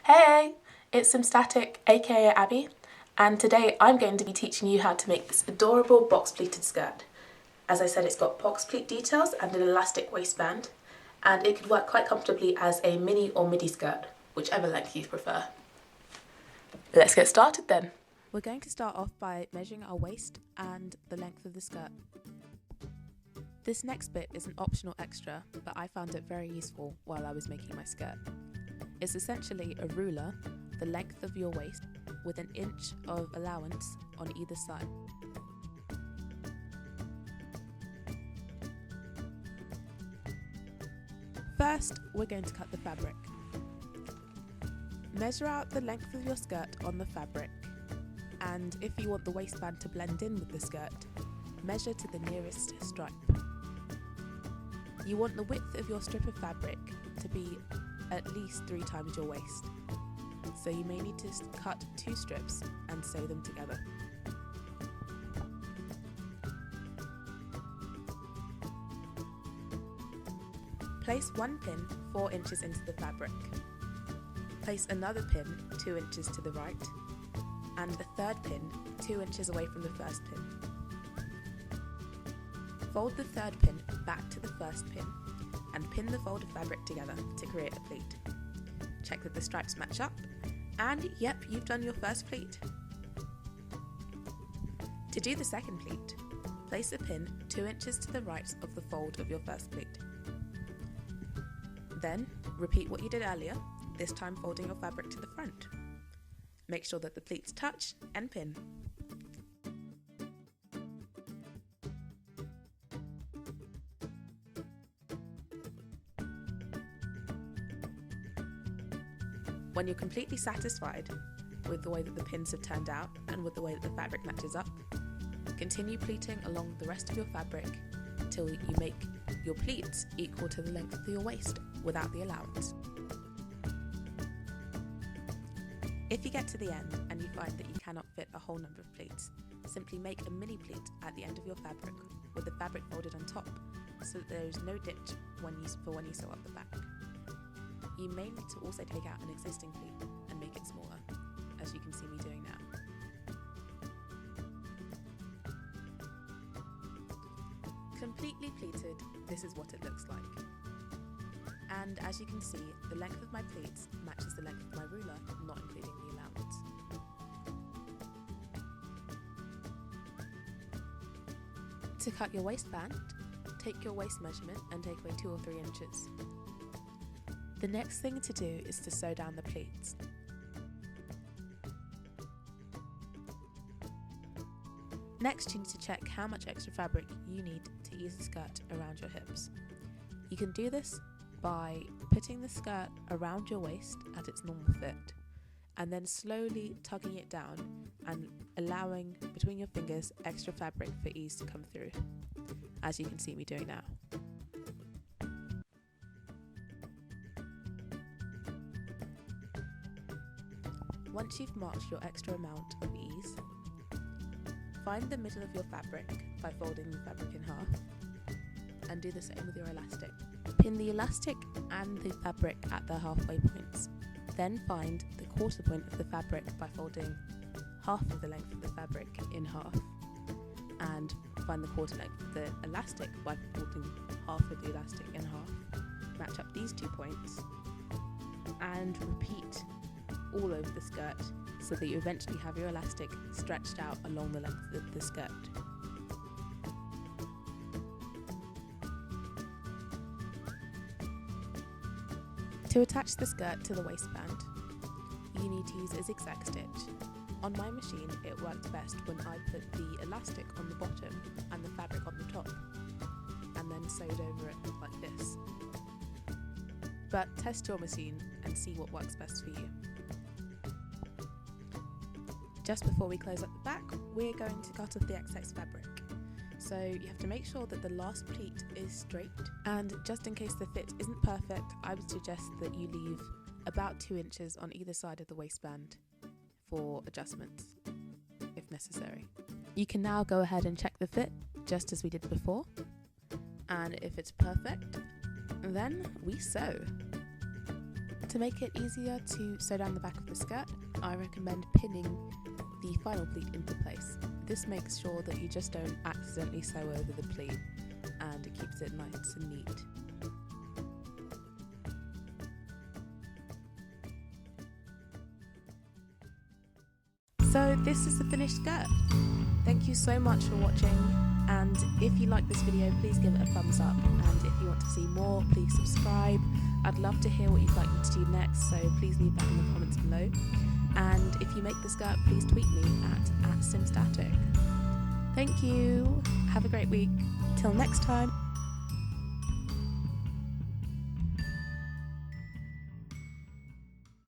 Hey, it's Static, aka Abby, and today I'm going to be teaching you how to make this adorable box pleated skirt. As I said, it's got box pleat details and an elastic waistband, and it could work quite comfortably as a mini or midi skirt, whichever length you prefer. Let's get started then. We're going to start off by measuring our waist and the length of the skirt. This next bit is an optional extra, but I found it very useful while I was making my skirt. It's essentially a ruler, the length of your waist, with an inch of allowance on either side. First, we're going to cut the fabric. Measure out the length of your skirt on the fabric, and if you want the waistband to blend in with the skirt, measure to the nearest stripe. You want the width of your strip of fabric to be at least 3 times your waist, so you may need to cut 2 strips and sew them together. Place one pin 4 inches into the fabric. Place another pin 2 inches to the right, and a third pin 2 inches away from the first pin. Fold the third pin back to the first pin and pin the fold of fabric together to create a pleat. Check that the stripes match up, and yep, you've done your first pleat. To do the second pleat, place a pin 2 inches to the right of the fold of your first pleat. Then, repeat what you did earlier, this time folding your fabric to the front. Make sure that the pleats touch and pin. When you're completely satisfied with the way that the pins have turned out and with the way that the fabric matches up, continue pleating along the rest of your fabric till you make your pleats equal to the length of your waist without the allowance. If you get to the end and you find that you cannot fit a whole number of pleats, simply make a mini pleat at the end of your fabric with the fabric folded on top so that there is no ditch when you sew up the back. You may need to also take out an existing pleat and make it smaller, as you can see me doing now. Completely pleated, this is what it looks like. And as you can see, the length of my pleats matches the length of my ruler, not including the allowance. To cut your waistband, take your waist measurement and take away 2 or 3 inches. The next thing to do is to sew down the pleats. Next, you need to check how much extra fabric you need to ease the skirt around your hips. You can do this by putting the skirt around your waist at its normal fit, and then slowly tugging it down and allowing between your fingers extra fabric for ease to come through, as you can see me doing now. Once you've marked your extra amount of ease, find the middle of your fabric by folding the fabric in half, and do the same with your elastic. Pin the elastic and the fabric at their halfway points. Then find the quarter point of the fabric by folding half of the length of the fabric in half, and find the quarter length of the elastic by folding half of the elastic in half. Match up these 2 points and repeat all over the skirt so that you eventually have your elastic stretched out along the length of the skirt. To attach the skirt to the waistband, you need to use a zigzag stitch. On my machine, it worked best when I put the elastic on the bottom and the fabric on the top, and then sewed over it like this. But test your machine and see what works best for you. Just before we close up the back, we're going to cut off the excess fabric. So you have to make sure that the last pleat is straight, and just in case the fit isn't perfect, I would suggest that you leave about 2 inches on either side of the waistband for adjustments, if necessary. You can now go ahead and check the fit, just as we did before, and if it's perfect, then we sew. To make it easier to sew down the back of the skirt, I recommend pinning the final pleat into place. This makes sure that you just don't accidentally sew over the pleat, and it keeps it nice and neat. So this is the finished skirt. Thank you so much for watching, and if you like this video, please give it a thumbs up, and if you want to see more, please subscribe. I'd love to hear what you'd like me to do next, so please leave that in the comments below. And if you make the skirt, please tweet me at @simstatic. Thank you. Have a great week. Till next time.